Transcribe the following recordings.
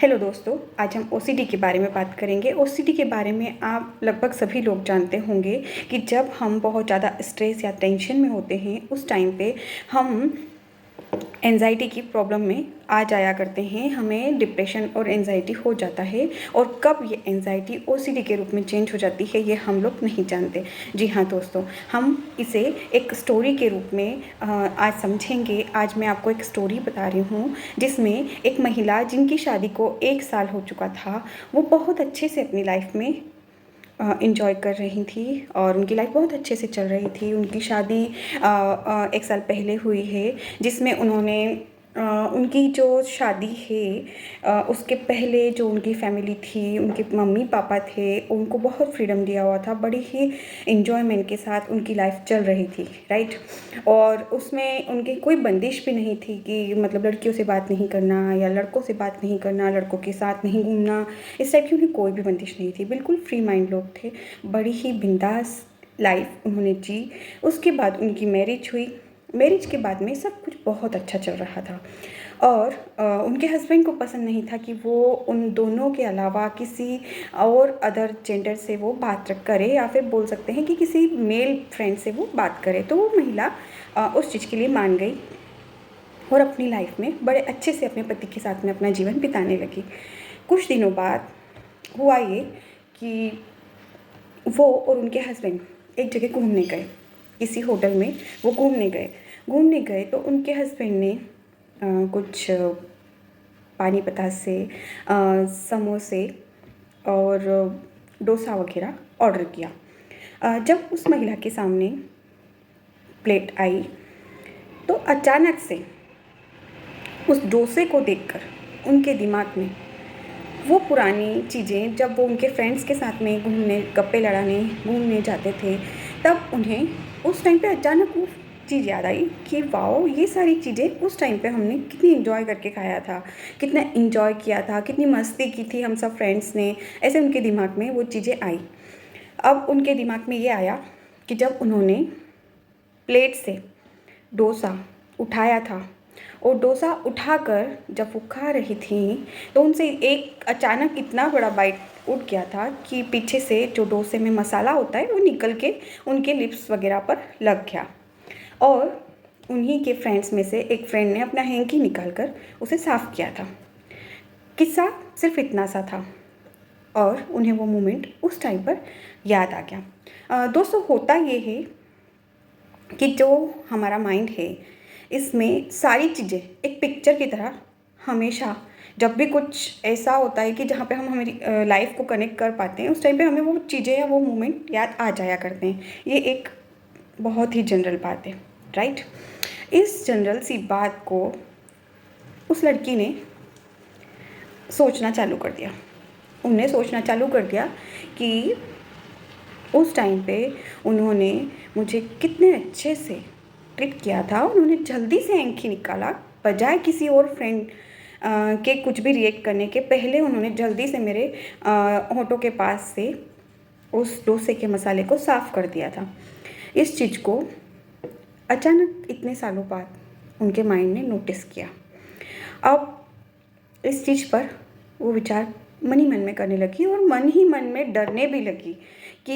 Hello दोस्तों, आज हम ओसीडी के बारे में बात करेंगे। ओसीडी के बारे में आप लगभग सभी लोग जानते होंगे कि जब हम बहुत ज़्यादा स्ट्रेस या टेंशन में होते हैं उस टाइम पे हम एंजाइटी की प्रॉब्लम में आ जाया करते हैं, हमें डिप्रेशन और एंजाइटी हो जाता है। और कब ये एंजाइटी ओसीडी के रूप में चेंज हो जाती है ये हम लोग नहीं जानते। जी हाँ दोस्तों, हम इसे एक स्टोरी के रूप में आज समझेंगे। आज मैं आपको एक स्टोरी बता रही हूँ जिसमें एक महिला जिनकी शादी को 1 साल हो चुका था, वो बहुत अच्छे से अपनी लाइफ में इंजॉय कर रही थी और उनकी लाइफ बहुत अच्छे से चल रही थी। उनकी शादी 1 साल पहले हुई है, जिसमें उन्होंने उनकी जो शादी है उसके पहले जो उनकी फैमिली थी, उनके मम्मी पापा थे, उनको बहुत फ्रीडम दिया हुआ था। बड़ी ही इन्जॉयमेंट के साथ उनकी लाइफ चल रही थी, राइट। और उसमें उनकी कोई बंदिश भी नहीं थी कि मतलब लड़कियों से बात नहीं करना या लड़कों से बात नहीं करना, लड़कों के साथ नहीं घूमना, इस टाइप की उन्हें कोई भी बंदिश नहीं थी। बिल्कुल फ्री माइंड लोग थे, बड़ी ही बिंदास लाइफ उन्होंने जी। उसके बाद उनकी मैरिज हुई। मैरिज के बाद में सब कुछ बहुत अच्छा चल रहा था और उनके हस्बैंड को पसंद नहीं था कि वो उन दोनों के अलावा किसी और अदर जेंडर से वो बात करे, या फिर बोल सकते हैं कि किसी मेल फ्रेंड से वो बात करे। तो वो महिला उस चीज़ के लिए मान गई और अपनी लाइफ में बड़े अच्छे से अपने पति के साथ में अपना जीवन बिताने लगी। कुछ दिनों बाद हुआ ये कि वो और उनके हस्बैंड एक जगह घूमने गए, किसी होटल में वो घूमने गए तो उनके हस्बैंड ने कुछ पानी बतासे, समोसे और डोसा वगैरह ऑर्डर किया। जब उस महिला के सामने प्लेट आई तो अचानक से उस डोसे को देखकर उनके दिमाग में वो पुरानी चीज़ें, जब वो उनके फ्रेंड्स के साथ में घूमने, गप्पे लड़ाने घूमने जाते थे, तब उन्हें उस टाइम पे अचानक वो चीज़ याद आई कि वाओ, ये सारी चीज़ें उस टाइम पे हमने कितनी एंजॉय करके खाया था, कितना एंजॉय किया था, कितनी मस्ती की थी हम सब फ्रेंड्स ने। ऐसे उनके दिमाग में वो चीज़ें आई। अब उनके दिमाग में ये आया कि जब उन्होंने प्लेट से डोसा उठाया था और डोसा उठाकर जब वो खा रही थी तो उनसे एक अचानक इतना बड़ा बाइट उठ गया था कि पीछे से जो डोसे में मसाला होता है वो निकल के उनके लिप्स वगैरह पर लग गया। और उन्हीं के फ्रेंड्स में से एक फ्रेंड ने अपना हैंकी निकाल कर उसे साफ़ किया था। किस्सा सिर्फ इतना सा था और उन्हें वो मोमेंट उस टाइम पर याद आ गया। दोस्तों, होता ये है कि जो हमारा माइंड है इसमें सारी चीज़ें एक पिक्चर की तरह हमेशा, जब भी कुछ ऐसा होता है कि जहाँ पे हम हमारी लाइफ को कनेक्ट कर पाते हैं, उस टाइम पे हमें वो चीज़ें या वो मोमेंट याद आ जाया करते हैं। ये एक बहुत ही जनरल बात है, राइट। इस जनरल सी बात को उस लड़की ने सोचना चालू कर दिया। उन्हें सोचना चालू कर दिया कि उस टाइम पे उन्होंने मुझे कितने अच्छे से ट्रीट किया था। उन्होंने जल्दी से हैंकी निकाला, बजाय किसी और फ्रेंड के कुछ भी रिएक्ट करने के पहले उन्होंने जल्दी से मेरे होठों के पास से उस डोसे के मसाले को साफ़ कर दिया था। इस चीज़ को अचानक इतने सालों बाद उनके माइंड ने नोटिस किया। अब इस चीज़ पर वो विचार मन ही मन में करने लगी और मन ही मन में डरने भी लगी कि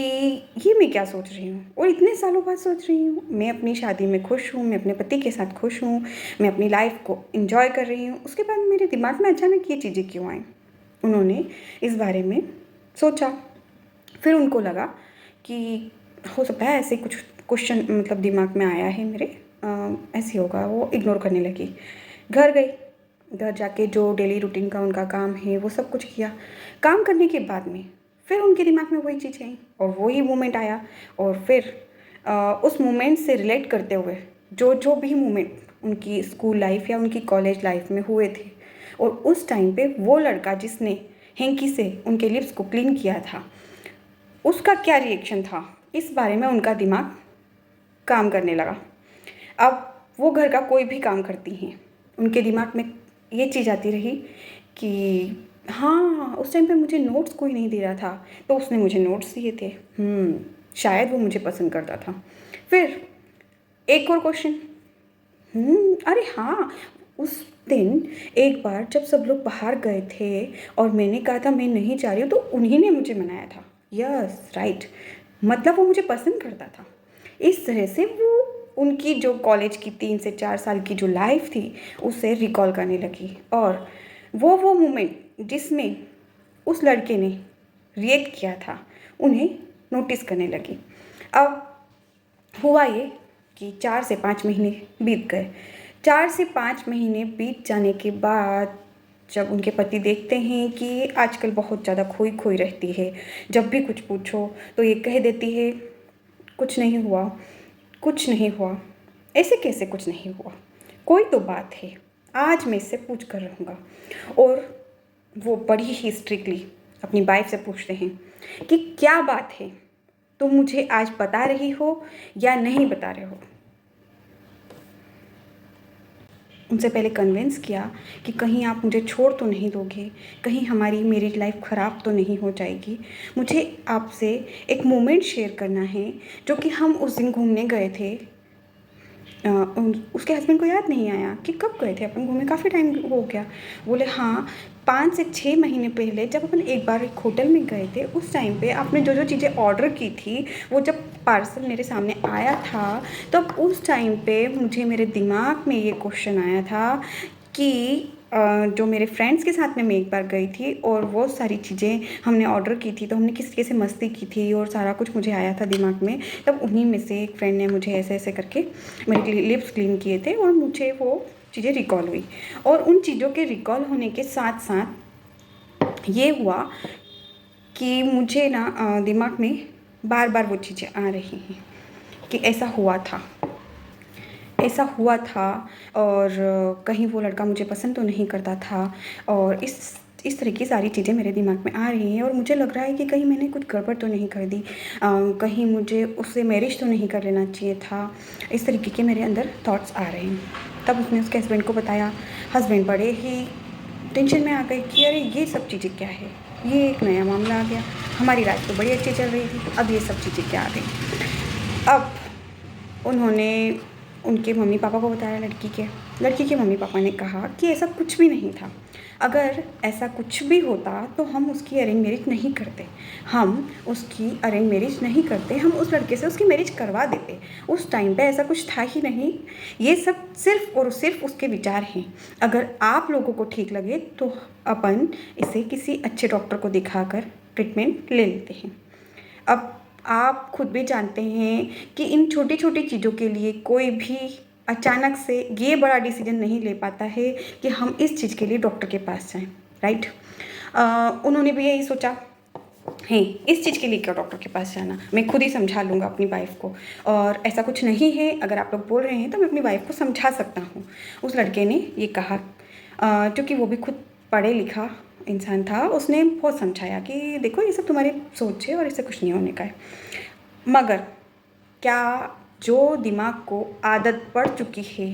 ये मैं क्या सोच रही हूँ और इतने सालों बाद सोच रही हूँ। मैं अपनी शादी में खुश हूँ, मैं अपने पति के साथ खुश हूँ, मैं अपनी लाइफ को एंजॉय कर रही हूँ, उसके बाद मेरे दिमाग में अचानक ये चीज़ें क्यों आई। उन्होंने इस बारे में सोचा। फिर उनको लगा कि हो सकता है ऐसे कुछ क्वेश्चन मतलब दिमाग में आया है मेरे, ऐसे होगा। वो इग्नोर करने लगी। घर गई, घर जाके जो डेली रूटीन का उनका काम है वो सब कुछ किया। काम करने के बाद में फिर उनके दिमाग में वही चीज़ आई और वही मोमेंट आया। और फिर उस मोमेंट से रिलेट करते हुए जो जो भी मोमेंट उनकी स्कूल लाइफ या उनकी कॉलेज लाइफ में हुए थे, और उस टाइम पे वो लड़का जिसने हैंकी से उनके लिप्स को क्लीन किया था उसका क्या रिएक्शन था, इस बारे में उनका दिमाग काम करने लगा। अब वो घर का कोई भी काम करती हैं, उनके दिमाग में ये चीज़ आती रही कि हाँ, उस टाइम पे मुझे नोट्स कोई नहीं दे रहा था तो उसने मुझे नोट्स दिए थे, शायद वो मुझे पसंद करता था। फिर एक और क्वेश्चन, अरे हाँ, उस दिन एक बार जब सब लोग बाहर गए थे और मैंने कहा था मैं नहीं जा रही हूँ, तो उन्हीं ने मुझे मनाया था। यस राइट, मतलब वो मुझे पसंद करता था। इस तरह से वो उनकी जो कॉलेज की 3 से 4 साल की जो लाइफ थी उसे रिकॉल करने लगी, और वो मोमेंट जिसमें उस लड़के ने रिएक्ट किया था उन्हें नोटिस करने लगी। अब हुआ ये कि 4 से 5 महीने बीत गए। 4 से 5 महीने बीत जाने के बाद जब उनके पति देखते हैं कि आजकल बहुत ज़्यादा खोई खोई रहती है, जब भी कुछ पूछो तो ये कह देती है कुछ नहीं हुआ, कुछ नहीं हुआ। ऐसे कैसे कुछ नहीं हुआ, कोई तो बात है, आज मैं इससे पूछ कर रहूँगा। और वो बड़ी ही स्ट्रिक्टली अपनी वाइफ से पूछते हैं कि क्या बात है, तुम मुझे आज बता रही हो या नहीं बता रहे हो। उनसे पहले कन्विंस किया कि कहीं आप मुझे छोड़ तो नहीं दोगे, कहीं हमारी मैरिज लाइफ ख़राब तो नहीं हो जाएगी। मुझे आपसे एक मोमेंट शेयर करना है जो कि हम उस दिन घूमने गए थे। उसके हस्बैंड को याद नहीं आया कि कब गए थे अपन घूमने, काफ़ी टाइम हो गया। बोले हाँ, 5 से 6 महीने पहले जब अपन एक बार एक होटल में गए थे, उस टाइम पे आपने जो जो चीज़ें ऑर्डर की थी वो जब पार्सल मेरे सामने आया था, तब उस टाइम पे मुझे मेरे दिमाग में ये क्वेश्चन आया था कि जो मेरे फ्रेंड्स के साथ में मैं एक बार गई थी और वो सारी चीज़ें हमने ऑर्डर की थी, तो हमने किस तरीके से मस्ती की थी और सारा कुछ मुझे आया था दिमाग में। तब उन्हीं में से एक फ्रेंड ने मुझे ऐसे ऐसे करके मेरे लिप्स क्लीन किए थे और मुझे वो चीज़ें रिकॉल हुई। और उन चीज़ों के रिकॉल होने के साथ साथ ये हुआ कि मुझे ना दिमाग में बार बार वो चीज़ें आ रही हैं कि ऐसा हुआ था, ऐसा हुआ था, और कहीं वो लड़का मुझे पसंद तो नहीं करता था, और इस तरह की सारी चीज़ें मेरे दिमाग में आ रही हैं। और मुझे लग रहा है कि कहीं मैंने कुछ गड़बड़ तो नहीं कर दी, कहीं मुझे उससे मैरिज तो नहीं कर लेना चाहिए था। इस तरीके के मेरे अंदर थॉट्स आ रहे हैं। तब उसने उसके हस्बैंड को बताया। हस्बैंड बड़े ही टेंशन में आ गए कि अरे ये सब चीज़ें क्या है, ये एक नया मामला आ गया, हमारी लाइफ तो बड़ी अच्छी चल रही थी, अब ये सब चीज़ें क्या आ गई। अब उन्होंने उनके मम्मी पापा को बताया लड़की के मम्मी पापा ने कहा कि ऐसा कुछ भी नहीं था, अगर ऐसा कुछ भी होता तो हम उसकी अरेंज मैरिज नहीं करते, हम उस लड़के से उसकी मैरिज करवा देते। उस टाइम पे ऐसा कुछ था ही नहीं, ये सब सिर्फ और सिर्फ उसके विचार हैं। अगर आप लोगों को ठीक लगे तो अपन इसे किसी अच्छे डॉक्टर को दिखाकर ट्रीटमेंट ले लेते हैं। अब आप खुद भी जानते हैं कि इन छोटी छोटी चीज़ों के लिए कोई भी अचानक से ये बड़ा डिसीजन नहीं ले पाता है कि हम इस चीज़ के लिए डॉक्टर के पास जाएं, राइट। उन्होंने भी यही सोचा है, इस चीज़ के लिए क्या डॉक्टर के पास जाना, मैं खुद ही समझा लूँगा अपनी वाइफ को, और ऐसा कुछ नहीं है, अगर आप लोग बोल रहे हैं तो मैं अपनी वाइफ को समझा सकता हूँ। उस लड़के ने ये कहा, क्योंकि वो भी खुद पढ़े लिखा इंसान था, उसने बहुत समझाया कि देखो ये सब तुम्हारी सोच है और इससे कुछ नहीं होने का है। मगर क्या जो दिमाग को आदत पड़ चुकी है,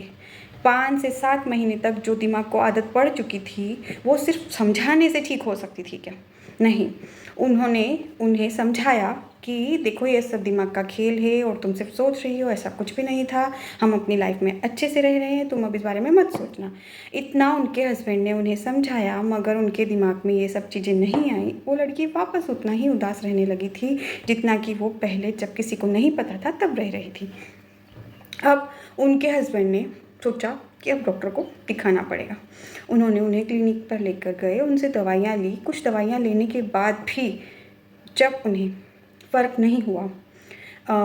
5 से 7 महीने तक जो दिमाग को आदत पड़ चुकी थी, वो सिर्फ समझाने से ठीक हो सकती थी क्या? नहीं। उन्होंने उन्हें समझाया कि देखो ये सब दिमाग का खेल है और तुम सिर्फ सोच रही हो, ऐसा कुछ भी नहीं था, हम अपनी लाइफ में अच्छे से रह रहे हैं, तुम अब इस बारे में मत सोचना। इतना उनके हस्बैंड ने उन्हें समझाया, मगर उनके दिमाग में ये सब चीज़ें नहीं आई। वो लड़की वापस उतना ही उदास रहने लगी थी जितना कि वो पहले जब किसी को नहीं पता था तब रह रही थी। अब उनके हस्बैंड ने सोचा कि अब डॉक्टर को दिखाना पड़ेगा। उन्होंने उन्हें क्लिनिक पर लेकर गए, उनसे दवाइयाँ ली। कुछ दवाइयाँ लेने के बाद भी जब उन्हें फ़र्क नहीं हुआ,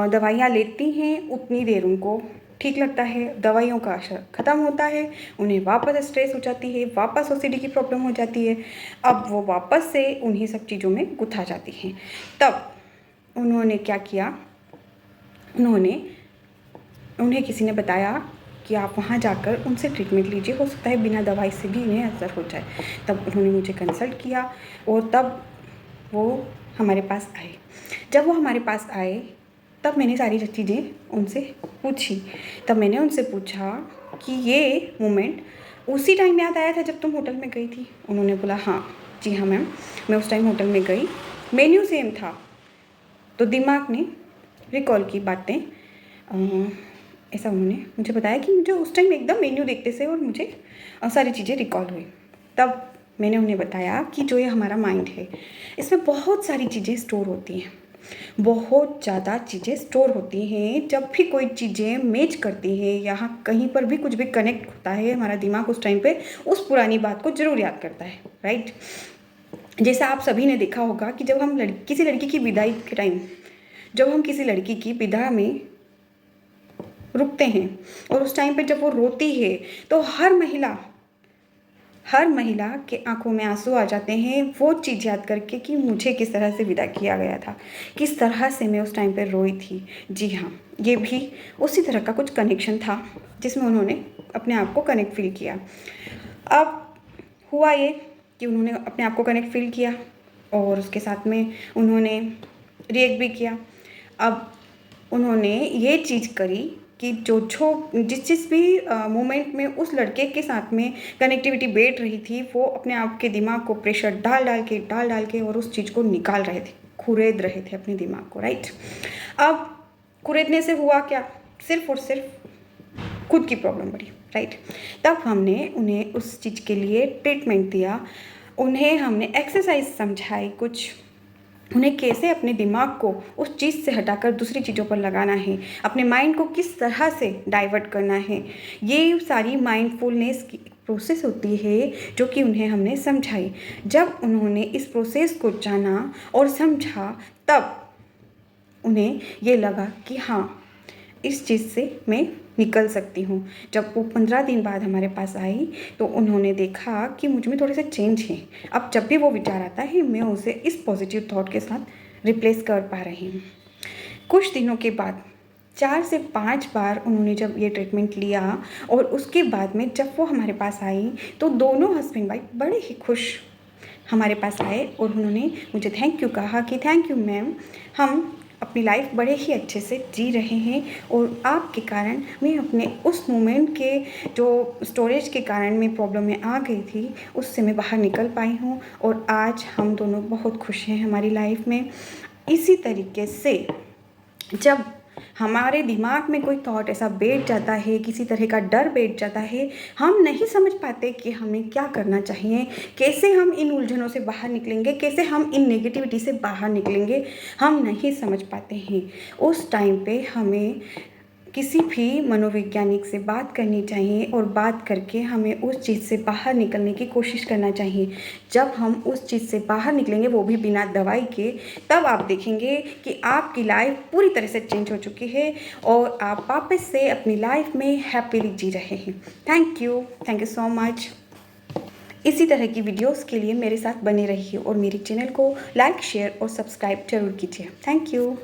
दवाइयाँ लेती हैं उतनी देर उनको ठीक लगता है, दवाइयों का असर ख़त्म होता है, उन्हें वापस स्ट्रेस हो जाती है, वापस ओसीडी की प्रॉब्लम हो जाती है। अब वो वापस से उन्हीं सब चीज़ों में गुथा जाती हैं। तब उन्होंने क्या किया, उन्हें किसी ने बताया कि आप वहाँ जाकर उनसे ट्रीटमेंट लीजिए, हो सकता है बिना दवाई से भी इन्हें असर हो जाए। तब उन्होंने मुझे कंसल्ट किया और तब वो हमारे पास आए। जब वो हमारे पास आए तब मैंने सारी चीज़ें उनसे पूछी। तब मैंने उनसे पूछा कि ये मोमेंट उसी टाइम याद आया था जब तुम होटल में गई थी? उन्होंने बोला हाँ, जी हाँ मैम, मैं उस टाइम होटल में गई, मेन्यू सेम था। तो दिमाग ने रिकॉल की बातें, ऐसा उन्होंने मुझे बताया कि मुझे उस टाइम एकदम मेन्यू देखते से और मुझे सारी चीज़ें रिकॉल हुई। तब मैंने उन्हें बताया कि जो ये हमारा माइंड है, इसमें बहुत सारी चीज़ें स्टोर होती हैं, बहुत ज़्यादा चीज़ें स्टोर होती हैं। जब भी कोई चीज़ें मैच करती हैं, यहाँ कहीं पर भी कुछ भी कनेक्ट होता है, हमारा दिमाग उस टाइम पे उस पुरानी बात को ज़रूर याद करता है, राइट। जैसा आप सभी ने देखा होगा कि जब हम किसी लड़की की विदाई के टाइम, जब हम किसी लड़की की विदा में रुकते हैं और उस टाइम पे जब वो रोती है तो हर महिला के आंखों में आंसू आ जाते हैं, वो चीज़ याद करके कि मुझे किस तरह से विदा किया गया था, किस तरह से मैं उस टाइम पे रोई थी। जी हाँ, ये भी उसी तरह का कुछ कनेक्शन था जिसमें उन्होंने अपने आप को कनेक्ट फील किया। अब हुआ ये कि उन्होंने अपने आप को कनेक्ट फील किया और उसके साथ में उन्होंने रिएक्ट भी किया। अब उन्होंने ये चीज़ करी कि जिस भी मोमेंट में उस लड़के के साथ में कनेक्टिविटी बैठ रही थी, वो अपने आप के दिमाग को प्रेशर डाल डाल के और उस चीज़ को निकाल रहे थे, खुरेद रहे थे अपने दिमाग को, राइट। अब खुरेदने से हुआ क्या, सिर्फ और सिर्फ खुद की प्रॉब्लम बढ़ी, राइट। तब हमने उन्हें उस चीज़ के लिए ट्रीटमेंट दिया, उन्हें हमने एक्सरसाइज समझाई कुछ, उन्हें कैसे अपने दिमाग को उस चीज़ से हटाकर दूसरी चीज़ों पर लगाना है, अपने माइंड को किस तरह से डाइवर्ट करना है। ये सारी माइंडफुलनेस की प्रोसेस होती है जो कि उन्हें हमने समझाई। जब उन्होंने इस प्रोसेस को जाना और समझा, तब उन्हें ये लगा कि हाँ, इस चीज़ से मैं निकल सकती हूँ। जब वो 15 दिन बाद हमारे पास आई तो उन्होंने देखा कि मुझ में थोड़े से चेंज है। अब जब भी वो विचार आता है, मैं उसे इस पॉजिटिव थॉट के साथ रिप्लेस कर पा रही हूँ। कुछ दिनों के बाद 4 से 5 बार उन्होंने जब ये ट्रीटमेंट लिया और उसके बाद में जब वो हमारे पास आई तो दोनों हस्बैंड वाइफ बड़े ही खुश हमारे पास आए और उन्होंने मुझे थैंक यू कहा कि थैंक यू मैम, हम अपनी लाइफ बड़े ही अच्छे से जी रहे हैं और आपके कारण मैं अपने उस मोमेंट के जो स्टोरेज के कारण मैं प्रॉब्लम में आ गई थी, उससे मैं बाहर निकल पाई हूँ और आज हम दोनों बहुत खुश हैं हमारी लाइफ में। इसी तरीके से जब हमारे दिमाग में कोई थॉट ऐसा बैठ जाता है, किसी तरह का डर बैठ जाता है, हम नहीं समझ पाते कि हमें क्या करना चाहिए, कैसे हम इन उलझनों से बाहर निकलेंगे, कैसे हम इन नेगेटिविटी से बाहर निकलेंगे, हम नहीं समझ पाते हैं। उस टाइम पे हमें किसी भी मनोवैज्ञानिक से बात करनी चाहिए और बात करके हमें उस चीज़ से बाहर निकलने की कोशिश करना चाहिए। जब हम उस चीज़ से बाहर निकलेंगे, वो भी बिना दवाई के, तब आप देखेंगे कि आपकी लाइफ पूरी तरह से चेंज हो चुकी है और आप वापस से अपनी लाइफ में हैप्पीली जी रहे हैं। Thank you so much. इसी तरह की वीडियोस के लिए मेरे साथ बने रहिए और मेरे चैनल को लाइक, शेयर और सब्सक्राइब जरूर कीजिए। Thank you.